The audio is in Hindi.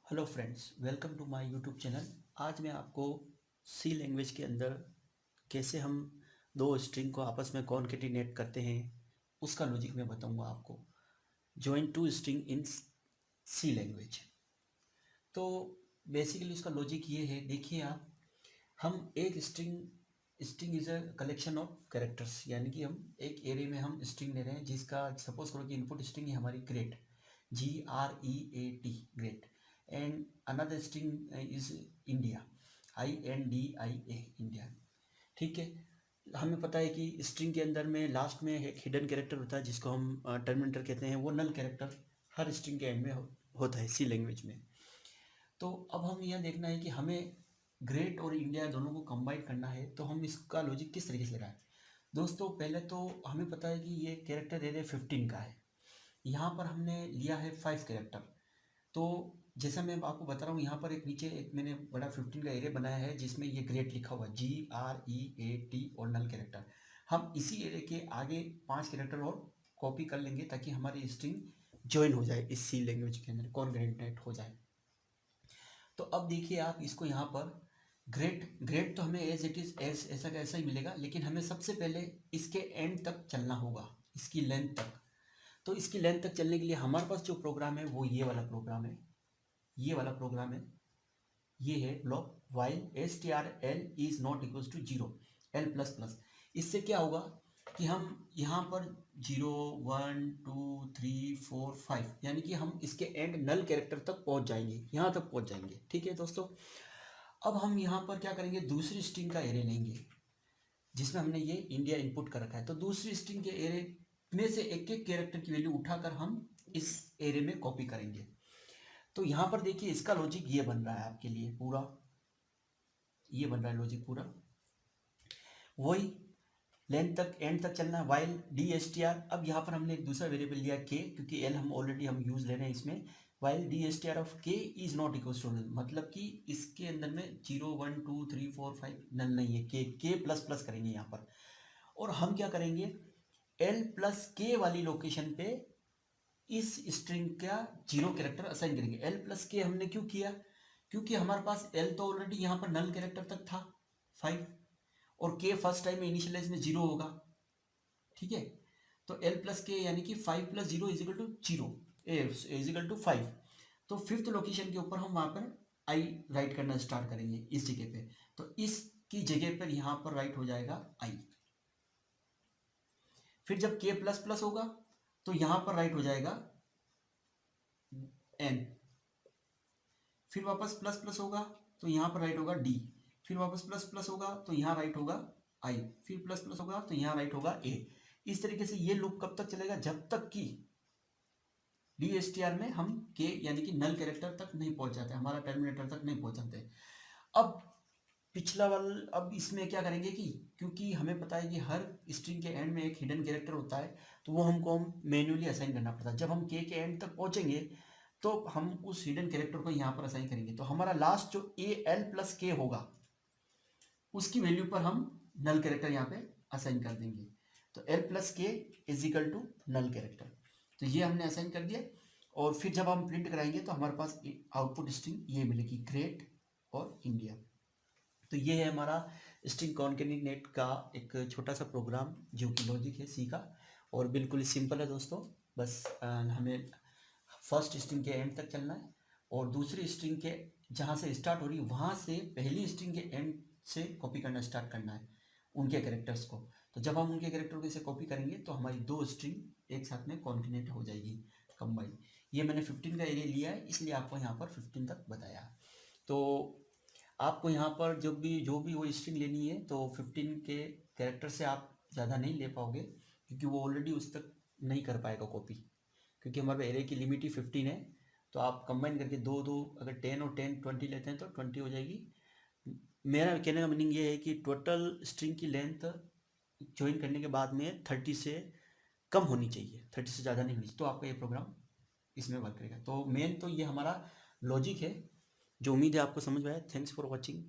Hello friends, welcome to my YouTube channel. आज मैं आपको सी लैंग्वेज के अंदर कैसे हम दो स्ट्रिंग को आपस में कॉन्केटिनेट करते हैं उसका लॉजिक मैं बताऊंगा आपको। Join two string in C language. तो बेसिकली उसका लॉजिक ये है, देखिए आप, हम एक string is a collection of characters, यानी कि हम एक एरे में हम स्ट्रिंग ले रहे हैं जिसका सपोज करो कि इनपुट स्ट्रिंग है हमारी great, GREAT, great, and another string is India, INDIA, India. ठीक है। हमें पता है कि स्ट्रिंग के अंदर में लास्ट में एक हिडन कैरेक्टर होता है जिसको हम टर्मिनेटर कहते हैं। वो नल कैरेक्टर हर स्ट्रिंग के एंड में होता है सी लैंग्वेज में। तो अब हम यह देखना है कि हमें ग्रेट और इंडिया दोनों को कंबाइन करना है, तो हम इसका लॉजिक किस तरीके से लगाएं। दोस्तों, पहले तो हमें पता है कि ये कैरेक्टर एरे 15 का है। यहाँ पर हमने लिया है 5 कैरेक्टर। तो जैसा मैं आपको बता रहा हूँ, यहाँ पर एक नीचे एक मैंने बड़ा 15 का एरे बनाया है जिसमें ये ग्रेट लिखा हुआ है, GREAT और नल कैरेक्टर। हम इसी एरे के आगे 5 कैरेक्टर और कॉपी कर लेंगे ताकि हमारी स्ट्रिंग ज्वाइन हो जाए, इस सी लैंग्वेज के अंदर कॉन्ग्रेनेट हो जाए। तो अब देखिए आप इसको यहाँ पर ग्रेट ग्रेट तो हमें एज इट इज ऐसा का ऐसा ही मिलेगा, लेकिन हमें सबसे पहले इसके एंड तक चलना होगा, इसकी लेंथ तक। तो इसकी लेंथ तक चलने के लिए हमारे पास जो प्रोग्राम है वो ये वाला प्रोग्राम है, ये वाला प्रोग्राम है। ये है block while strl is not equal to 0, L plus plus. इससे क्या होगा कि हम यहाँ पर 0 1 2 3 4 5, यानी कि हम इसके एंड नल कैरेक्टर तक पहुँच जाएंगे, यहाँ तक पहुँच जाएंगे। ठीक है दोस्तों, अब हम यहाँ पर क्या करेंगे, दूसरी स्ट्रिंग का एरे लेंगे जिसमें हमने ये इंडिया इनपुट कर रखा है। तो दूसरी स्ट्रिंग के एरे में से एक एक कैरेक्टर की वैल्यू उठाकर हम इस एरे में कॉपी करेंगे। तो यहाँ पर देखिए इसका लॉजिक ये बन रहा है आपके लिए पूरा, ये बन रहा है लॉजिक पूरा। वही लेंथ तक एंड तक चलना है, वाइल DSTR। अब यहाँ पर हमने एक दूसरा वेरिएबल लिया k, क्योंकि l हम ऑलरेडी हम यूज ले रहे हैं इसमें। While DSTR of k is not equal to null, मतलब कि इसके अंदर में 0 1 2 3 4 5 नल नहीं है, k प्लस प्लस करेंगे यहाँ पर। और हम क्या करेंगे, l प्लस के वाली लोकेशन पे इस स्ट्रिंग का 0 कैरेक्टर असाइन करेंगे। l प्लस के हमने क्यों किया, क्योंकि हमारे पास l तो ऑलरेडी यहाँ पर नल कैरेक्टर तक था 5, और k फर्स्ट टाइम में इनिशियलाइज में 0 होगा। ठीक है, तो l प्लस के यानी कि 5 plus 0 is equal to 0, is equal to 5। तो फिफ्थ लोकेशन के ऊपर हम वहाँ पर i राइट करना स्टार्ट करेंगे इस जगह पे। तो इसकी जगह पर यहाँ पर राइट हो जाएगा i। फिर जब k प्लस प्लस होगा तो यहाँ पर राइट हो जाएगा n। फिर वापस प्लस प्लस होगा तो यहाँ पर राइट होगा d। फिर वापस प्लस प्लस होगा तो यहाँ राइट होगा i। फिर प्लस प्लस होगा तो यहाँ राइट होगा a। इस तरीके से ये लूप कब तक चलेगा, जब तक कि DSTR में हम k यानी कि नल कैरेक्टर तक नहीं पहुंच जाते, हमारा टर्मिनेटर तक नहीं पहुंच जाते। अब पिछला वाला, अब इसमें क्या करेंगे कि क्योंकि हमें पता है कि हर स्ट्रिंग के एंड में एक हिडन कैरेक्टर होता है, तो वो हमको हम मैन्युअली असाइन करना पड़ता है। जब हम k के एंड तक पहुंचेंगे तो हम उस हिडन कैरेक्टर को यहाँ पर असाइन करेंगे। तो हमारा लास्ट जो AL प्लस k होगा उसकी वैल्यू पर हम नल कैरेक्टर यहाँ पे असाइन कर देंगे। तो L plus k is equal to null character. तो ये हमने असाइन कर दिया, और फिर जब हम प्रिंट कराएंगे तो हमारे पास आउटपुट स्ट्रिंग ये मिलेगी, ग्रेट और इंडिया। तो ये है हमारा स्ट्रिंग कॉन्केटिनेट का एक छोटा सा प्रोग्राम जो कि लॉजिक है सी का, और बिल्कुल सिंपल है दोस्तों। बस हमें फर्स्ट स्ट्रिंग के एंड तक चलना है, और दूसरी स्ट्रिंग के जहाँ से स्टार्ट हो रही है वहाँ से पहली स्ट्रिंग के एंड से कॉपी करना स्टार्ट करना है उनके कैरेक्टर्स को। तो जब हम उनके कैरेक्टर को से कॉपी करेंगे तो हमारी दो स्ट्रिंग एक साथ में कॉन्केटिनेट हो जाएगी, कंबाइन। ये मैंने 15 का एरिया लिया है, इसलिए आपको यहाँ पर 15 तक बताया। तो आपको यहाँ पर जो भी वो स्ट्रिंग लेनी है तो 15 के कैरेक्टर से आप ज़्यादा नहीं ले पाओगे, क्योंकि वो ऑलरेडी उस तक नहीं कर पाएगा कॉपी, क्योंकि हमारे एरे की लिमिट ही 15 है। तो आप कंबाइन करके दो दो अगर 10 और 10 20 लेते हैं तो 20 हो जाएगी। मेरा कहने का मीनिंग ये है कि टोटल स्ट्रिंग की लेंथ ज्वाइन करने के बाद में 30 से कम होनी चाहिए, 30 से ज़्यादा नहीं होनी चाहिए, तो आपका ये प्रोग्राम इसमें वर्क करेगा। तो मेन तो ये हमारा लॉजिक है, जो उम्मीद है आपको समझ में आया। Thanks for watching.